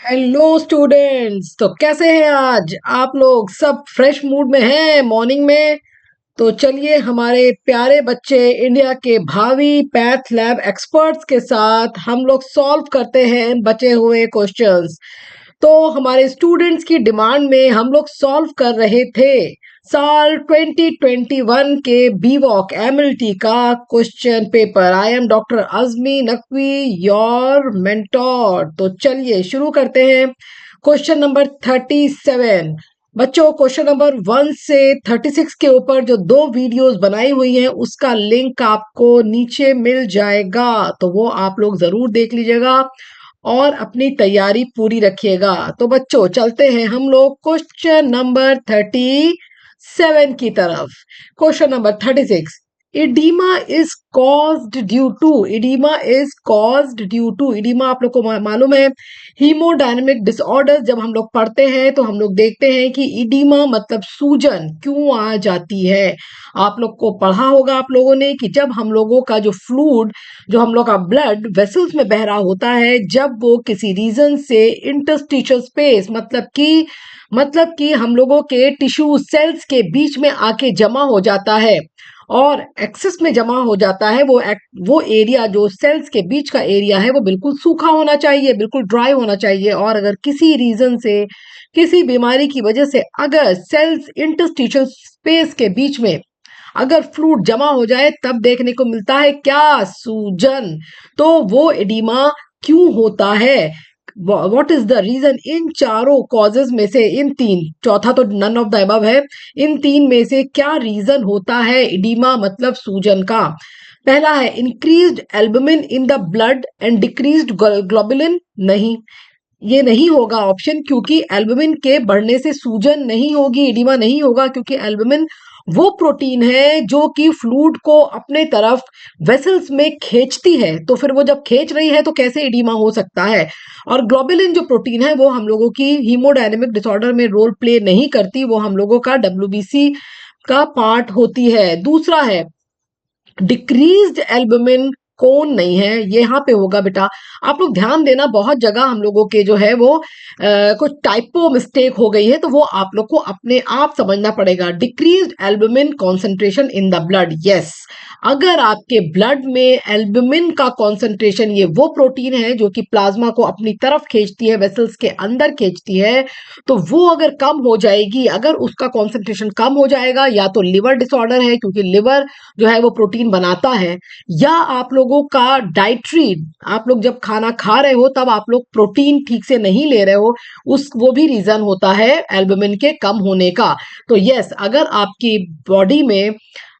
Hello students. तो कैसे हैं आज आप लोग? सब फ्रेश मूड में हैं मॉर्निंग में? तो चलिए हमारे प्यारे बच्चे इंडिया के भावी पैथ लैब एक्सपर्ट्स के साथ हम लोग सॉल्व करते हैं बचे हुए क्वेश्चंस। तो हमारे स्टूडेंट्स की डिमांड में हम लोग सॉल्व कर रहे थे साल 2021 के बीवॉक एमएलटी का question paper. I am doctor Azmi Naqvi, your mentor. तो चलिए शुरू करते हैं। Question number 37। बच्चों, क्वेश्चन नंबर 1 से 36 के ऊपर जो दो वीडियोस बनाई हुई हैं उसका लिंक आपको नीचे मिल जाएगा, तो वो आप लोग जरूर देख लीजिएगा और अपनी तैयारी पूरी रखिएगा। तो बच्चों चलते हैं हम लोग क्वेश्चन नंबर 37 की तरफ। Question number 36। Edema is caused due to. Edema is caused due to. Edema आप लोग को मालूम है हीमोडायनेमिक डिसऑर्डर जब हम लोग पढ़ते हैं तो हम लोग देखते हैं कि इडीमा मतलब सूजन क्यों आ जाती है। आप लोग को पढ़ा होगा आप लोगों ने कि जब हम लोगों का जो फ्लूइड, जो हम लोग का ब्लड वेसल्स में बह रहा होता है, जब वो किसी रीजन से इंटरस्टिशियल स्पेस मतलब कि हम लोगों के टिश्यू सेल्स के बीच में आके जमा हो जाता है और एक्सेस में जमा हो जाता है, वो एरिया जो सेल्स के बीच का एरिया है वो बिल्कुल सूखा होना चाहिए, बिल्कुल ड्राई होना चाहिए। और अगर किसी रीजन से, किसी बीमारी की वजह से अगर सेल्स इंटरस्टिशियल स्पेस के बीच में अगर फ्लूइड जमा हो जाए तब देखने को मिलता है क्या? सूजन। तो वो एडिमा क्यों होता है? What is the reason? इन चारों कॉजेज में से, इन तीन, चौथा तो नन ऑफ द अबव है, इन तीन में से क्या रीजन होता है एडिमा मतलब सूजन का? पहला है increased albumin in the blood and decreased globulin. नहीं, ये नहीं होगा ऑप्शन, क्योंकि एल्बुमिन के बढ़ने से सूजन नहीं होगी, एडिमा नहीं होगा, क्योंकि एल्बुमिन वो प्रोटीन है जो कि फ्लूइड को अपने तरफ वेसल्स में खींचती है। तो फिर वो जब खींच रही है तो कैसे एडिमा हो सकता है? और ग्लोबुलिन जो प्रोटीन है वो हम लोगों की हीमोडायनेमिक डिसऑर्डर में रोल प्ले नहीं करती, वो हम लोगों का डब्ल्यूबीसी का पार्ट होती है। दूसरा है डिक्रीज्ड एल्बुमिन। कौन नहीं है, ये यहाँ पे होगा बेटा। आप लोग ध्यान देना, बहुत जगह हम लोगों के जो है वो कुछ टाइपो मिस्टेक हो गई है, तो वो आप लोग को अपने आप समझना पड़ेगा। Decreased albumin concentration in the blood. Yes, अगर आपके ब्लड में एल्बुमिन का कॉन्सेंट्रेशन, ये वो प्रोटीन है जो कि प्लाज्मा को अपनी तरफ खींचती है, वेसल्स के अंदर खींचती है, तो वो अगर कम हो जाएगी, अगर उसका कॉन्सेंट्रेशन कम हो जाएगा, या तो लिवर डिसऑर्डर है क्योंकि लिवर जो है वो प्रोटीन बनाता है, या आप लोगों का डाइट्री, आप लोग जब खाना खा रहे हो तब आप लोग प्रोटीन ठीक से नहीं ले रहे हो, उस वो भी रीजन होता है एल्बुमिन के कम होने का। तो यस, अगर आपकी बॉडी में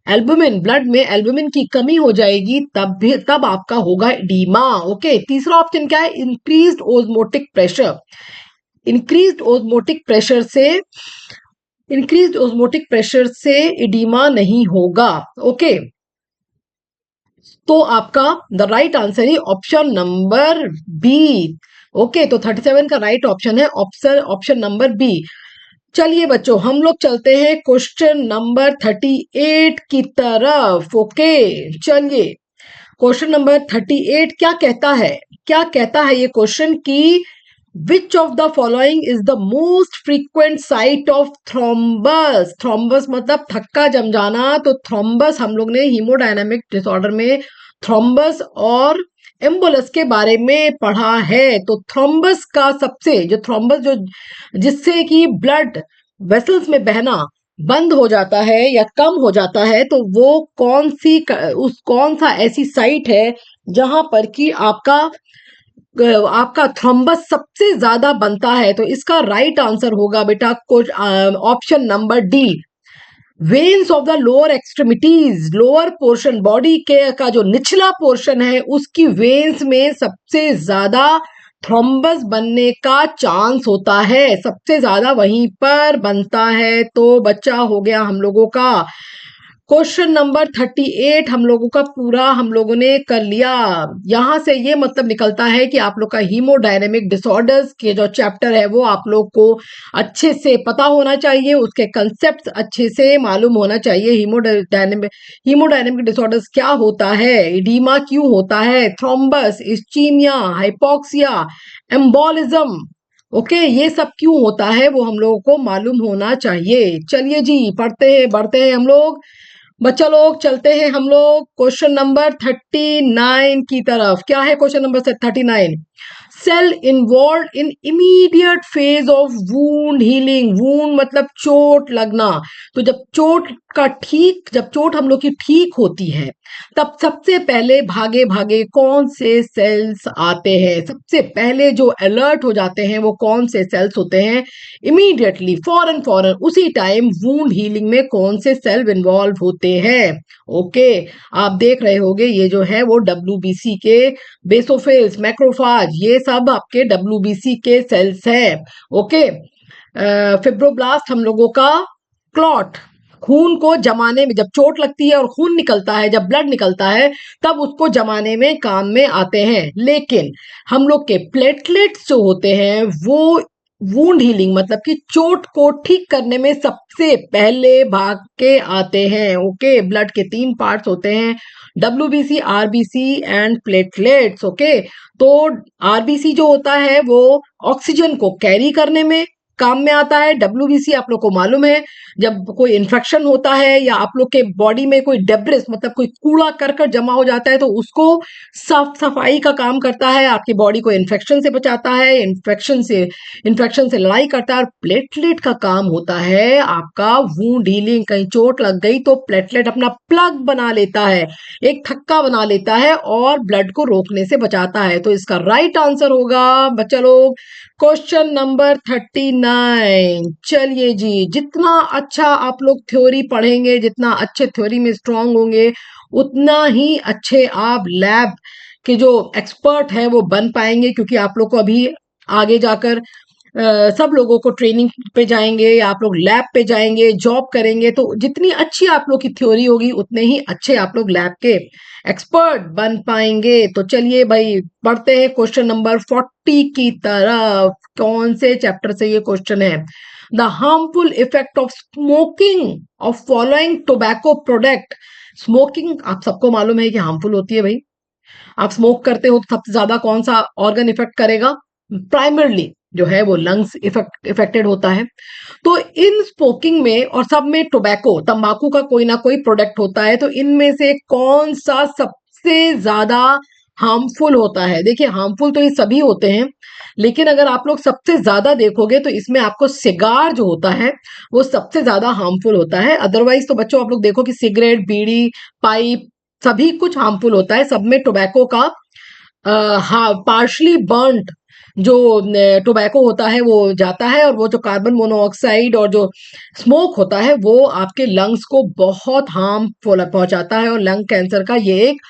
एल्बुमिन, ब्लड में एल्बुमिन की कमी हो जाएगी तब आपका होगा एडीमा। ओके, तीसरा ऑप्शन क्या है? Increased osmotic pressure. Increased osmotic pressure से एडिमा नहीं होगा। ओके, तो आपका द राइट आंसर है ऑप्शन नंबर बी। ओके, तो 37 का राइट ऑप्शन है ऑप्शन नंबर बी। चलिए बच्चों, हम लोग चलते हैं क्वेश्चन नंबर 38 की तरफ। ओके, चलिए क्वेश्चन नंबर 38 क्या कहता है? क्या कहता है ये क्वेश्चन की विच of the following is the most frequent site of thrombus. Thrombus मतलब थक्का जम जाना। तो थ्रोम्बस हम लोग ने हीमोडायनामिक डिसऑर्डर में थ्रोम्बस और एम्बुलस के बारे में पढ़ा है। तो थ्रोम्बस का सबसे, जो थ्रोम्बस जो जिससे कि ब्लड वेसल्स में बहना बंद हो जाता है या कम हो जाता है, तो वो कौन सा ऐसी साइट है जहां पर कि आपका थ्रोम्बस सबसे ज्यादा बनता है? तो इसका राइट आंसर होगा बेटा option number D, veins of the lower extremities. Lower portion, body के का जो निचला पोर्शन है उसकी वेन्स में सबसे ज्यादा थ्रोम्बस बनने का चांस होता है, सबसे ज्यादा वहीं पर बनता है। तो बच्चा हो गया हम लोगों का क्वेश्चन नंबर 38 हम लोगों का पूरा हम लोगों ने कर लिया। यहां से ये मतलब निकलता है कि आप लोग का हीमोडायनेमिक डिसऑर्डर्स के जो चैप्टर है वो आप लोग को अच्छे से पता होना चाहिए, उसके कंसेप्ट अच्छे से मालूम होना चाहिए। हीमोडायनेमिक डिसऑर्डर्स क्या होता है, एडीमा क्यों होता है, thrombus, ischaemia, hypoxia, embolism, okay, ये सब क्यों होता है वो हम लोगों को मालूम होना चाहिए। चलिए जी, पढ़ते हैं बढ़ते हैं हम लोग। बच्चा लोग चलते हैं हम लोग क्वेश्चन नंबर 39 की तरफ। क्या है question number 39? Cell involve in immediate phase of wound healing. Wound मतलब चोट लगना। तो जब चोट हम लोग की ठीक होती है, तब सबसे पहले भागे भागे कौन से सेल्स आते हैं? सबसे पहले जो अलर्ट हो जाते हैं वो कौन से सेल्स होते हैं? इमीडिएटली, फौरन फौरन उसी टाइम वूंड हीलिंग में कौन से सेल इन्वॉल्व होते हैं? ओके, आप देख रहे होंगे ये जो है वो डब्ल्यूबीसी के बेसोफिल्स, मैक्रोफाज, ये सब आपके डब्ल्यूबीसी के सेल्स हैं। ओके, फिब्रोब्लास्ट हम लोगों का क्लॉट, खून को जमाने में, जब चोट लगती है और खून निकलता है, जब ब्लड निकलता है, तब उसको जमाने में काम में आते हैं। लेकिन हम लोग के प्लेटलेट्स जो होते हैं वो वूंड हीलिंग मतलब कि चोट को ठीक करने में सबसे पहले भाग के आते हैं। ओके, ब्लड के 3 पार्ट्स होते हैं, WBC, RBC and platelets. Okay, तो आरबीसी जो होता है वो ऑक्सीजन को कैरी करने में काम में आता है। डब्ल्यूबीसी आप लोग को मालूम है, जब कोई इन्फेक्शन होता है या आप लोग के बॉडी में कोई डेब्रिस मतलब कोई कूड़ा करकट जमा हो जाता है तो उसको साफ सफाई का काम करता है, आपकी बॉडी को इन्फेक्शन से बचाता है, इन्फेक्शन से लड़ाई करता है। और प्लेटलेट का काम होता है आपका वूंड हीलिंग। कहीं चोट लग गई तो प्लेटलेट अपना प्लग बना लेता है, एक थक्का बना लेता है और ब्लड को रोकने से बचाता है। तो इसका राइट आंसर होगा बच्चा लोग क्वेश्चन नंबर 39। चलिए जी, जितना अच्छा आप लोग थ्योरी पढ़ेंगे, जितना अच्छे थ्योरी में स्ट्रांग होंगे, उतना ही अच्छे आप लैब के जो एक्सपर्ट हैं वो बन पाएंगे। क्योंकि आप लोग को अभी आगे जाकर सब लोगों को ट्रेनिंग पे जाएंगे या आप लोग लैब पे जाएंगे, जॉब करेंगे, तो जितनी अच्छी आप लोग की थ्योरी होगी उतने ही अच्छे आप लोग लैब के एक्सपर्ट बन पाएंगे। तो चलिए भाई, पढ़ते हैं क्वेश्चन नंबर 40 की तरफ। कौन से चैप्टर से ये क्वेश्चन है? The harmful effect of smoking of following tobacco product. Smoking आप सबको मालूम है कि हार्मफुल होती है भाई। आप स्मोक करते हो तो सबसे ज्यादा कौन सा ऑर्गन इफेक्ट करेगा? प्राइमरली जो है वो लंग्स इफेक्टेड होता है। तो इन स्मोकिंग में और सब में टोबैको, तंबाकू का कोई ना कोई प्रोडक्ट होता है, तो इनमें से कौन सा सबसे ज्यादा हार्मफुल होता है? देखिए, हार्मफुल तो ये सभी होते हैं, लेकिन अगर आप लोग सबसे ज्यादा देखोगे तो इसमें आपको सिगार जो होता है वो सबसे ज्यादा हार्मफुल होता है। अदरवाइज तो बच्चों आप लोग देखो कि सिगरेट, बीड़ी, पाइप, सभी कुछ हार्मफुल होता है। सब में टोबैको का हाँ, पार्शली बर्न्ड जो टोबैको होता है वो जाता है, और वो जो कार्बन मोनोऑक्साइड और जो स्मोक होता है वो आपके लंग्स को बहुत हार्म पहुंचाता है, और लंग कैंसर का ये एक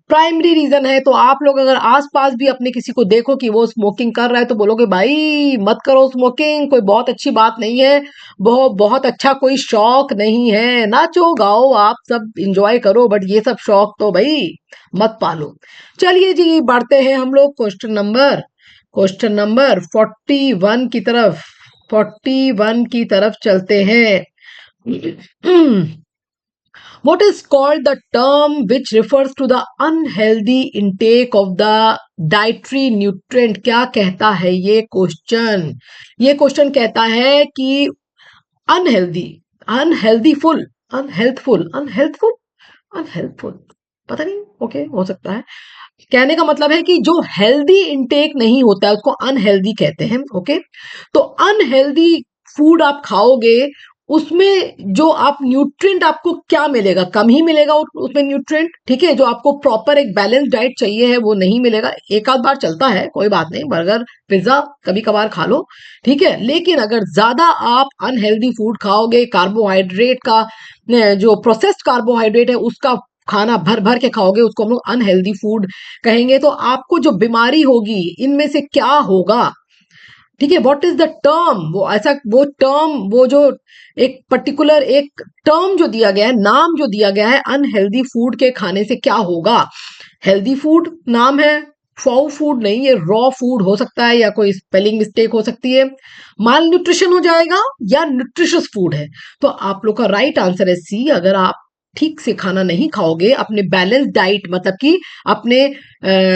प्राइमरी रीजन है। तो आप लोग अगर आसपास भी अपने किसी को देखो कि वो स्मोकिंग कर रहा है तो बोलोगे भाई मत करो स्मोकिंग, कोई बहुत अच्छी बात नहीं है, बहुत बहुत अच्छा कोई शौक नहीं है। नाचो गाओ आप सब इंजॉय करो, बट ये सब शौक तो भाई मत पालो। चलिए जी, बढ़ते हैं हम लोग क्वेश्चन नंबर 41 की तरफ। 41 की तरफ चलते हैं। What is called the term which refers to the unhealthy intake of the dietary nutrient? क्या कहता है ये क्वेश्चन? ये क्वेश्चन कहता है कि अनहेल्दी, अनहेल्दीफुल, अनहेल्थफुल, अनहेल्थफुल, अनहेल्थफुल, पता नहीं। ओके, हो सकता है। कहने का मतलब है कि जो हेल्दी इंटेक नहीं होता है उसको अनहेल्दी कहते हैं। ओके, तो अनहेल्दी फूड आप खाओगे, उसमें जो आप न्यूट्रिएंट आपको क्या मिलेगा? कम ही मिलेगा उसमें न्यूट्रिएंट। ठीक है, जो आपको प्रॉपर एक बैलेंस डाइट चाहिए है वो नहीं मिलेगा। एक आध बार चलता है, कोई बात नहीं, बर्गर पिज्जा कभी कभार खा लो, ठीक है। लेकिन अगर ज्यादा आप अनहेल्दी फूड खाओगे, कार्बोहाइड्रेट का जो प्रोसेस्ड कार्बोहाइड्रेट है उसका खाना भर भर के खाओगे, उसको हम लोग अनहेल्दी फूड कहेंगे। तो आपको जो बीमारी होगी इनमें से क्या होगा? ठीक है, व्हाट इज द टर्म? वो टर्म, वो जो एक पर्टिकुलर एक टर्म जो दिया गया है, नाम जो दिया गया है अनहेल्दी फूड के खाने से क्या होगा? हेल्दी फूड नाम है, फाउ फूड नहीं, ये रॉ फूड हो सकता है या कोई स्पेलिंग मिस्टेक हो सकती है। माल न्यूट्रिशन हो जाएगा या न्यूट्रिशियस फूड है। तो आप लोग का राइट आंसर है सी। अगर आप ठीक से खाना नहीं खाओगे, अपने बैलेंस डाइट मतलब कि अपने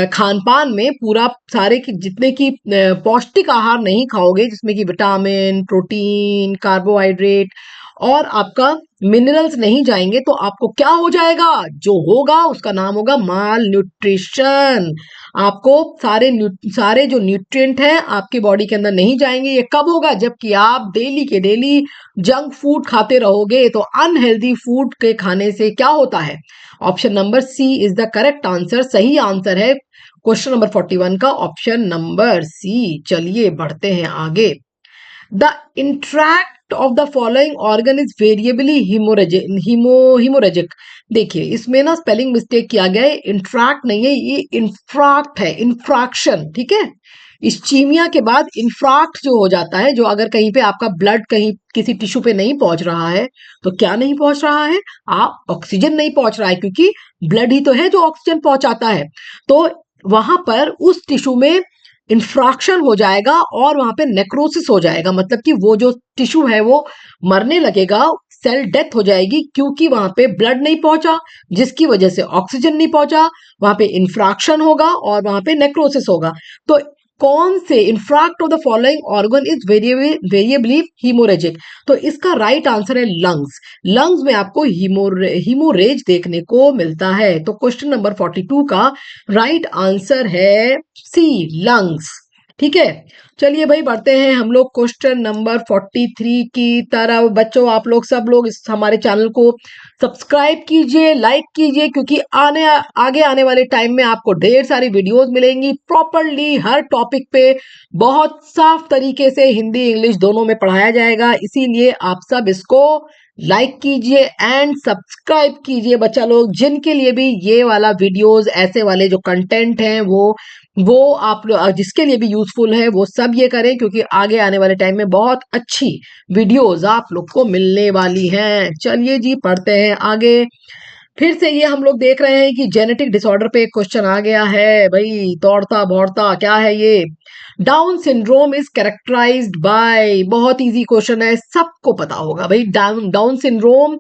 खान पान में पूरा सारे की जितने की पौष्टिक आहार नहीं खाओगे, जिसमें कि विटामिन, प्रोटीन, कार्बोहाइड्रेट और आपका मिनरल्स नहीं जाएंगे, तो आपको क्या हो जाएगा? जो होगा उसका नाम होगा माल न्यूट्रिशन। आपको सारे जो न्यूट्रिएंट हैं आपकी बॉडी के अंदर नहीं जाएंगे। ये कब होगा? जबकि आप डेली के डेली जंक फूड खाते रहोगे। तो अनहेल्दी फूड के खाने से क्या होता है? Option number C is the correct answer. सही आंसर है क्वेश्चन नंबर 41 का ऑप्शन नंबर सी। चलिए बढ़ते हैं आगे। The infarct of the following organ is variably hemorrhagic. देखिए इसमें ना स्पेलिंग मिस्टेक किया गया है, इंट्रैक्ट नहीं है, ये इन्फ्राक्ट है, इन्फ्रैक्शन। ठीक है, इस्चीमिया के बाद इन्फ्राक्ट जो हो जाता है, जो अगर कहीं पे आपका ब्लड कहीं किसी टिश्यू पे नहीं पहुंच रहा है, तो क्या नहीं पहुंच रहा है? आप ऑक्सीजन नहीं पहुंच रहा है, क्योंकि ब्लड ही तो है जो ऑक्सीजन पहुंचाता है। तो वहां पर उस टिश्यू में इंफ्रैक्शन हो जाएगा और वहां पे नेक्रोसिस हो जाएगा, मतलब कि वो जो टिश्यू है वो मरने लगेगा, सेल डेथ हो जाएगी, क्योंकि वहां पे ब्लड नहीं पहुंचा, जिसकी वजह से ऑक्सीजन नहीं पहुंचा, वहां पे इंफ्रैक्शन होगा और वहां पे नेक्रोसिस होगा। तो कौन से infarct of the following organ is variably haemorrhagic? तो इसका राइट आंसर है लंग्स। लंग्स में आपको हीमोरेज देखने को मिलता है। तो क्वेश्चन नंबर 42 का राइट आंसर है सी, लंग्स। ठीक है, चलिए भाई बढ़ते हैं हम लोग क्वेश्चन नंबर 43 की तरफ। बच्चों आप लोग सब लोग इस हमारे चैनल को सब्सक्राइब कीजिए, लाइक कीजिए, क्योंकि आगे आने वाले टाइम में आपको ढेर सारी वीडियोस मिलेंगी प्रॉपरली हर टॉपिक पे, बहुत साफ तरीके से हिंदी इंग्लिश दोनों में पढ़ाया जाएगा। इसीलिए आप सब इसको लाइक कीजिए एंड सब्सक्राइब कीजिए बच्चा लोग। जिनके लिए भी ये वाला वीडियोस, ऐसे वाले जो कंटेंट हैं वो आप लोग जिसके लिए भी यूजफुल है वो सब ये करें, क्योंकि आगे आने वाले टाइम में बहुत अच्छी वीडियोस आप लोग को मिलने वाली हैं। चलिए जी पढ़ते हैं आगे। फिर से ये हम लोग देख रहे हैं कि जेनेटिक डिसऑर्डर पे एक क्वेश्चन आ गया है भाई, दौड़ता भौड़ता क्या है ये? Down syndrome is characterized by, बहुत इजी क्वेश्चन है, सबको पता होगा भाई। डाउन सिंड्रोम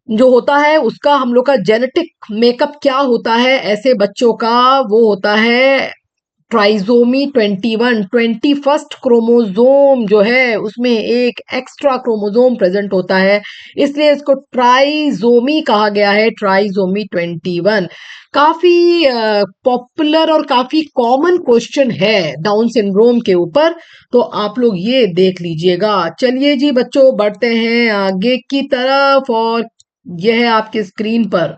जो होता है उसका हम लोग का जेनेटिक मेकअप क्या होता है ऐसे बच्चों का? वो होता है ट्राइजोमी 21, 21st क्रोमोजोम जो है उसमें एक एक्स्ट्रा क्रोमोजोम प्रेजेंट होता है, इसलिए इसको ट्राइजोमी कहा गया है, ट्राइजोमी 21। काफी पॉपुलर और काफी कॉमन क्वेश्चन है डाउन सिंड्रोम के ऊपर, तो आप लोग ये देख लीजिएगा। चलिए जी बच्चों बढ़ते हैं आगे की तरफ, और यह है आपके स्क्रीन पर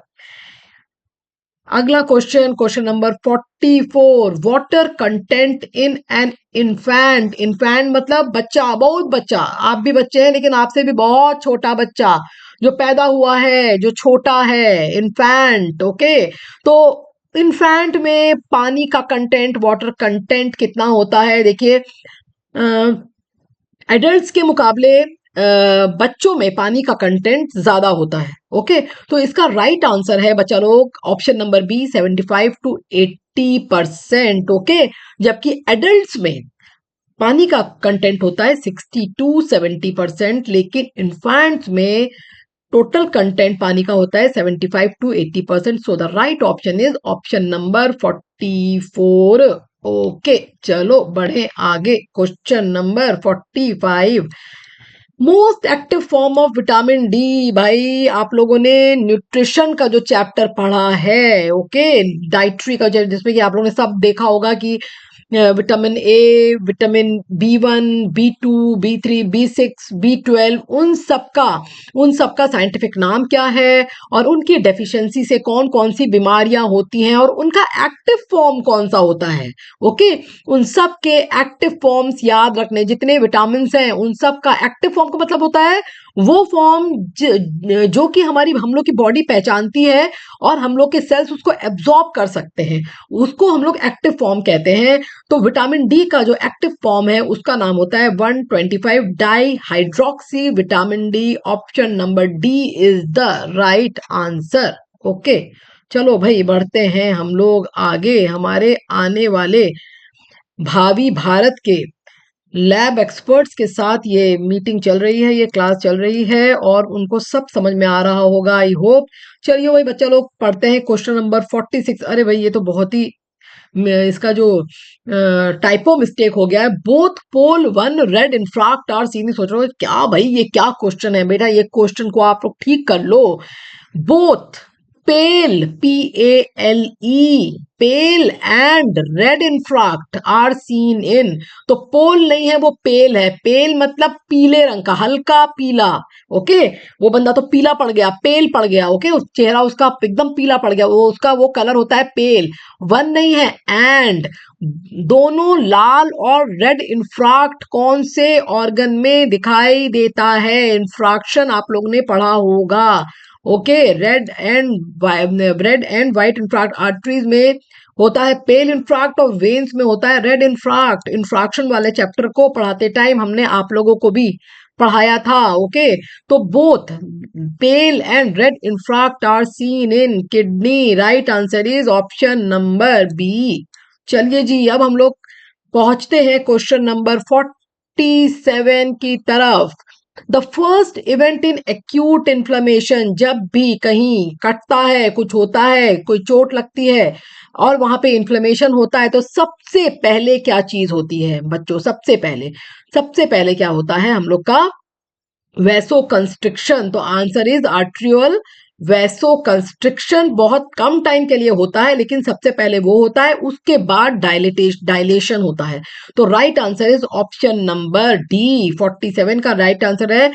अगला question, question number 44। Water content in an infant. Infant मतलब बच्चा, बहुत बच्चा, आप भी बच्चे हैं लेकिन आपसे भी बहुत छोटा बच्चा जो पैदा हुआ है, जो छोटा है, इन्फेंट। ओके, तो इन्फेंट में पानी का कंटेंट, वाटर कंटेंट कितना होता है? देखिए एडल्ट्स के मुकाबले बच्चों में पानी का कंटेंट ज्यादा होता है। ओके, तो इसका राइट आंसर है बच्चा लोग option number B, 75 to 80%। Okay, जबकि एडल्ट्स में पानी का कंटेंट होता है 60 to 70%, लेकिन इन्फेंट्स में टोटल कंटेंट पानी का होता है 75 to 80%। So the right option is option number 44। Okay, चलो बढ़े आगे। Question number 45। Most active form of vitamin D. भाई आप लोगों ने न्यूट्रिशन का जो चैप्टर पढ़ा है, ओके, डाइट्री का, जिसमें कि आप लोगों ने सब देखा होगा कि vitamin A, vitamin B1, B2, B3, B6, B12, उन सब का साइंटिफिक नाम क्या है, और उनकी डेफिशिएंसी से कौन कौन सी बीमारियां होती हैं, और उनका एक्टिव फॉर्म कौन सा होता है। ओके, उन सब के एक्टिव फॉर्म्स याद रखने, जितने विटामिन हैं उन सब का एक्टिव फॉर्म का मतलब होता है वो फॉर्म जो कि हम लोग की बॉडी पहचानती है और हम लोग के सेल्स उसको एब्जॉर्ब कर सकते हैं, उसको हम लोग एक्टिव फॉर्म कहते हैं। तो विटामिन डी का जो एक्टिव फॉर्म है उसका नाम होता है 125 di hydroxy vitamin D. Option number D is the right answer. Okay, चलो भाई बढ़ते हैं हम लोग आगे हमारे आने वाले भावी भारत के लैब एक्सपर्ट्स के साथ ये मीटिंग चल रही है, ये क्लास चल रही है और उनको सब समझ में आ रहा होगा, आई होप। चलिए भाई बच्चा लोग पढ़ते हैं क्वेश्चन नंबर 46। अरे भाई ये तो बहुत ही इसका जो टाइपो मिस्टेक हो गया है। Both pole one red infarct are seen. सोच रहा हूँ क्या भाई ये क्या क्वेश्चन है बेटा, ये क्वेश्चन को आप लोग ठीक कर लो। Both pale PALE pale and red infarct are seen in. तो पोल नहीं है, वो पेल है। पेल मतलब पीले रंग का, हल्का पीला। ओके, वो बंदा तो पीला पड़ गया, पेल पड़ गया। ओके, उस चेहरा उसका एकदम पीला पड़ गया, वो उसका वो कलर होता है पेल। वन नहीं है, एंड दोनों लाल और रेड इन्फ्राक्ट कौन से ऑर्गन में दिखाई देता है? इन्फ्राक्शन आप लोग ने पढ़ा होगा। Okay, red and white infarct arteries में होता है पेल इन्फ्राक्ट और वेन्स में होता है रेड इन्फ्राक्ट। इन्फ्राक्शन वाले चैप्टर को पढ़ाते टाइम हमने आप लोगों को भी पढ़ाया था। ओके, तो both pale and red infarct are seen in kidney. Right answer is option number B. चलिए जी, अब हम लोग पहुंचते हैं क्वेश्चन नंबर 47 की तरफ। The first event in acute inflammation, जब भी कहीं कटता है, कुछ होता है, कोई चोट लगती है और वहां पे इन्फ्लेमेशन होता है, तो सबसे पहले क्या चीज होती है बच्चों? सबसे पहले क्या होता है हम लोग का? Vasoconstriction. तो answer is arterial vasoconstriction. बहुत कम टाइम के लिए होता है, लेकिन सबसे पहले वो होता है, उसके बाद डायलेशन होता है। तो right answer is option number D. 47 का राइट आंसर है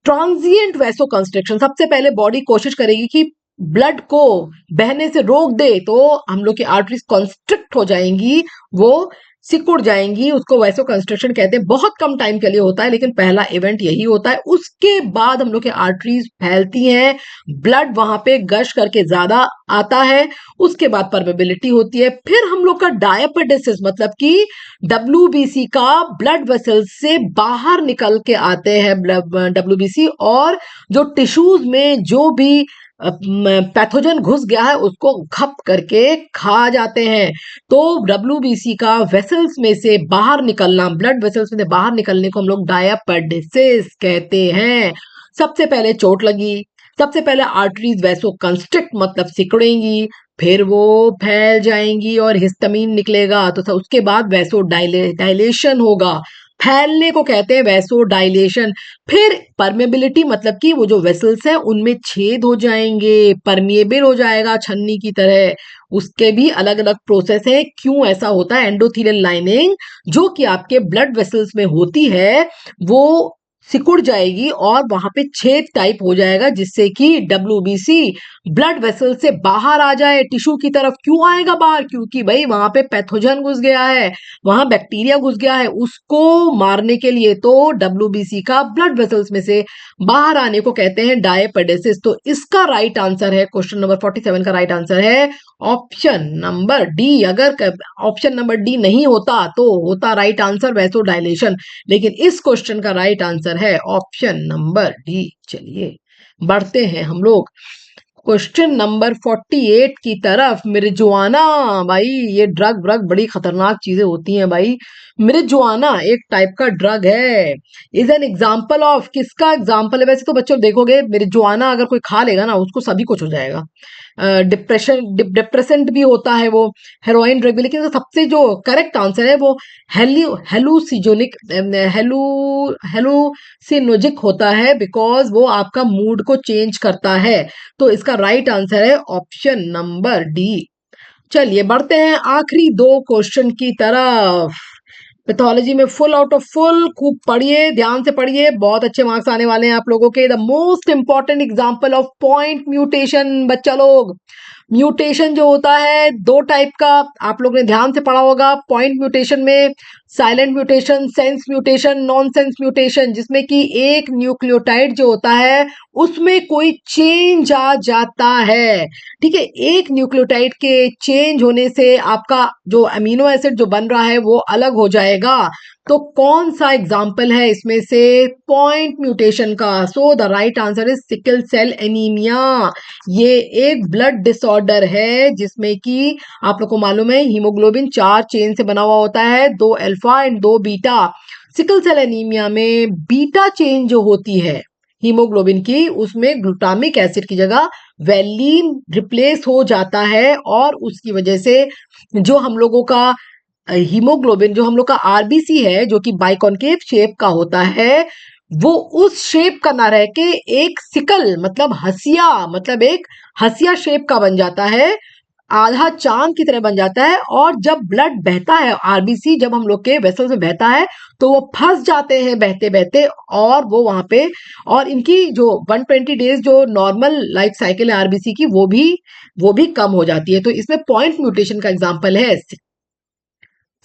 ट्रांजिएंट वैसो कंस्ट्रिक्शन। सबसे पहले बॉडी कोशिश करेगी कि ब्लड को बहने से रोक दे, तो हम लोग की आर्टरीज कंस्ट्रिक्ट हो जाएंगी, वो सिकुड़ जाएंगी, उसको वैसो कंस्ट्रक्शन कहते हैं। बहुत कम टाइम के लिए होता है, लेकिन पहला इवेंट यही होता है। उसके बाद हम लोग की आर्टरीज फैलती हैं, ब्लड वहां पे गश करके ज्यादा आता है, उसके बाद परमेबिलिटी होती है, फिर हम लोग का डायपेडेसिस मतलब कि WBC का ब्लड वेसल्स से बाहर निकल के आते हैं WBC, और जो टिश्यूज में जो भी पैथोजन घुस गया है उसको घप करके खा जाते हैं। तो WBC का वेसल्स में से बाहर निकलना, ब्लड वेसल्स में से बाहर निकलने को हम लोग डायपेडेसिस कहते हैं। सबसे पहले चोट लगी, सबसे पहले आर्टरीज वैसो कंस्ट्रिक्ट मतलब सिकुड़ेंगी, फिर वो फैल जाएंगी और हिस्टामिन निकलेगा, तो उसके बाद वैसो डायलेशन होगा। फैलने को कहते हैं वैसो डायलेशन। फिर परमेबिलिटी मतलब कि वो जो वेसल्स हैं उनमें छेद हो जाएंगे, परमिएबल हो जाएगा छन्नी की तरह। उसके भी अलग अलग प्रोसेस है, क्यों ऐसा होता है? एंडोथेलियल लाइनिंग जो कि आपके ब्लड वेसल्स में होती है वो सिकुड़ जाएगी और वहां पे छेद टाइप हो जाएगा, जिससे कि WBC ब्लड वेसल से बाहर आ जाए टिश्यू की तरफ। क्यों आएगा बाहर? क्योंकि भाई वहां पे पैथोजन घुस गया है, वहां बैक्टीरिया घुस गया है, उसको मारने के लिए। तो WBC का ब्लड वेसल्स में से बाहर आने को कहते हैं डायपेडेसिस। तो इसका राइट आंसर है, क्वेश्चन नंबर 47 का राइट आंसर है ऑप्शन नंबर डी। अगर ऑप्शन नंबर डी नहीं होता तो होता राइट आंसर वैसो डायलेशन, लेकिन इस क्वेश्चन का राइट आंसर है ऑप्शन नंबर डी। चलिए बढ़ते हैं हम लोग क्वेश्चन नंबर 48 की तरफ। मिर्जुआना, भाई ये ड्रग व्रग बड़ी खतरनाक चीजें होती हैं भाई। मिर्जुआना एक टाइप का ड्रग है। इज एन एग्जाम्पल ऑफ, किसका एग्जाम्पल है? वैसे तो बच्चों देखोगे मिर्जुआना अगर कोई खा लेगा ना उसको सभी कुछ हो जाएगा। डिप्रेसेंट भी होता है वो, हेरोइन ड्रग भी, लेकिन सबसे जो करेक्ट आंसर है वो हेलुसिजोनिक हेलु हेलुसिनोजिक होता है, बिकॉज वो आपका मूड को चेंज करता है। तो इसका राइट आंसर है ऑप्शन नंबर डी। चलिए बढ़ते हैं आखिरी दो क्वेश्चन की तरफ। पैथोलॉजी में फुल आउट ऑफ फुल, खूब पढ़िए, ध्यान से पढ़िए, बहुत अच्छे मार्क्स आने वाले हैं आप लोगों के। The most important example of point mutation. बच्चा लोग, म्यूटेशन जो होता है दो टाइप का, आप लोग ने ध्यान से पढ़ा होगा। पॉइंट म्यूटेशन में silent mutation, sense mutation, non sense mutation, जिसमें कि एक न्यूक्लियोटाइड जो होता है उसमें कोई चेंज आ जाता है। ठीक है, एक न्यूक्लियोटाइड के चेंज होने से आपका जो अमीनो एसिड जो बन रहा है वो अलग हो जाएगा। तो कौन सा एग्जाम्पल है इसमें से पॉइंट म्यूटेशन का? So the right answer is sickle cell anaemia. ये एक ब्लड डिसऑर्डर है जिसमें कि आप लोग को मालूम है हीमोग्लोबिन 4 चेन से बना हुआ होता है, 2 alpha and 2 beta. Sickle cell anaemia में बीटा चेन जो होती है हीमोग्लोबिन की, उसमें ग्लूटामिक एसिड की जगह वैलीन रिप्लेस हो जाता है, और उसकी वजह से जो हम लोगों का हीमोग्लोबिन, जो हम लोग का आरबीसी है, जो कि बाइकॉन्केव शेप का होता है, वो उस शेप का ना रह के एक सिकल मतलब हसिया, मतलब एक हसिया शेप का बन जाता है, आधा चांद की तरह बन जाता है। और जब ब्लड बहता है, आरबीसी जब हम लोग के वेसल्स में बहता है, तो वो फंस जाते हैं बहते बहते, और वो वहां पे, और इनकी जो 120 डेज जो नॉर्मल लाइफ साइकिल है आरबीसी की, वो भी कम हो जाती है। तो इसमें पॉइंट म्यूटेशन का एग्जाम्पल है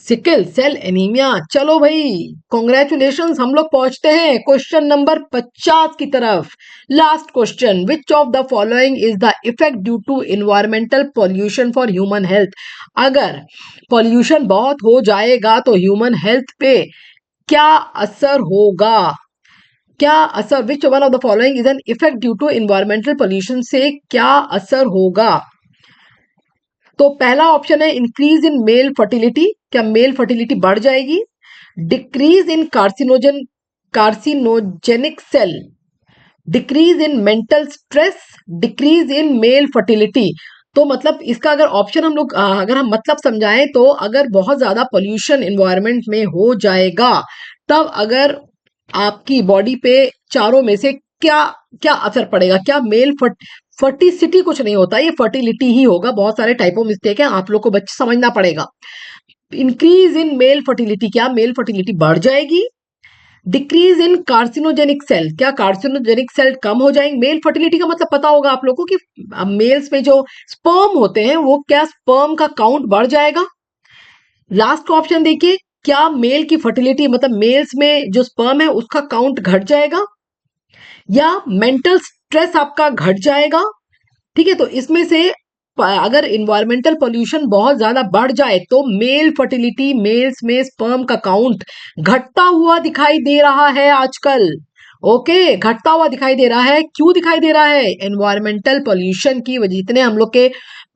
सिकल सेल एनीमिया। चलो भाई, कॉन्ग्रेचुलेशंस, हम लोग पहुंचते हैं क्वेश्चन नंबर 50 की तरफ। Last question, which of the following is the effect due to environmental pollution for human health. अगर पॉल्यूशन बहुत हो जाएगा तो ह्यूमन हेल्थ पे क्या असर होगा? क्या असर, which one of the following is an effect due to environmental pollution, से क्या असर होगा? तो पहला ऑप्शन है इंक्रीज इन मेल फर्टिलिटी, क्या मेल फर्टिलिटी बढ़ जाएगी? Decrease in carcinogenic cell, decrease in mental stress, decrease in male fertility. तो मतलब इसका अगर ऑप्शन हम लोग अगर हम मतलब समझाएं, तो अगर बहुत ज्यादा पोल्यूशन इन्वायरमेंट में हो जाएगा, तब अगर आपकी बॉडी पे चारों में से क्या क्या असर पड़ेगा? क्या मेल फर्टिसिटी कुछ नहीं होता, ये फर्टिलिटी ही होगा। बहुत सारे टाइपो मिस्टेक है, आप लोग को बच्चे समझना पड़ेगा। इंक्रीज इन मेल फर्टिलिटी, क्या मेल फर्टिलिटी बढ़ जाएगी? डिक्रीज इन कार्सिनोजेनिक सेल, क्या कार्सिनोजेनिक सेल कम हो जाएंगे? मेल फर्टिलिटी का मतलब पता होगा आप लोगों को कि मेल्स में जो स्पर्म होते हैं, वो क्या स्पर्म का काउंट बढ़ जाएगा? लास्ट का ऑप्शन देखिए, क्या मेल की फर्टिलिटी मतलब मेल्स में जो स्पर्म है उसका काउंट घट जाएगा, या मेंटल स्ट्रेस आपका घट जाएगा? ठीक है, तो इसमें से अगर इन्वायरमेंटल पोल्यूशन बहुत ज्यादा बढ़ जाए तो मेल फर्टिलिटी, मेल्स में स्पर्म का काउंट घटता हुआ दिखाई दे रहा है आजकल। ओके, घटता हुआ दिखाई दे रहा है। क्यों दिखाई दे रहा है? एनवायरमेंटल पोल्यूशन की वजह, जितने हम लोग के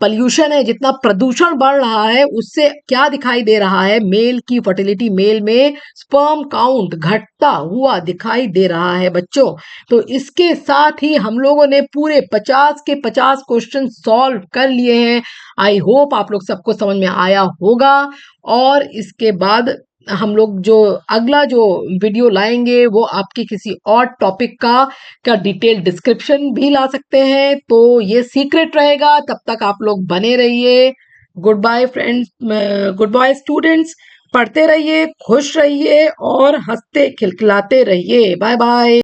पोल्यूशन है, जितना प्रदूषण बढ़ रहा है, उससे क्या दिखाई दे रहा है? मेल की फर्टिलिटी, मेल में स्पर्म काउंट घटता हुआ दिखाई दे रहा है बच्चों। तो इसके साथ ही हम लोगों ने पूरे 50 के 50 क्वेश्चन सॉल्व कर लिए हैं। आई होप आप लोग सबको समझ में आया होगा। और इसके बाद हम लोग जो अगला जो वीडियो लाएंगे, वो आपके किसी और टॉपिक का डिटेल डिस्क्रिप्शन भी ला सकते हैं, तो ये सीक्रेट रहेगा। तब तक आप लोग बने रहिए। Goodbye friends, goodbye students. पढ़ते रहिए, खुश रहिए और हंसते खिलखिलाते रहिए। Bye bye.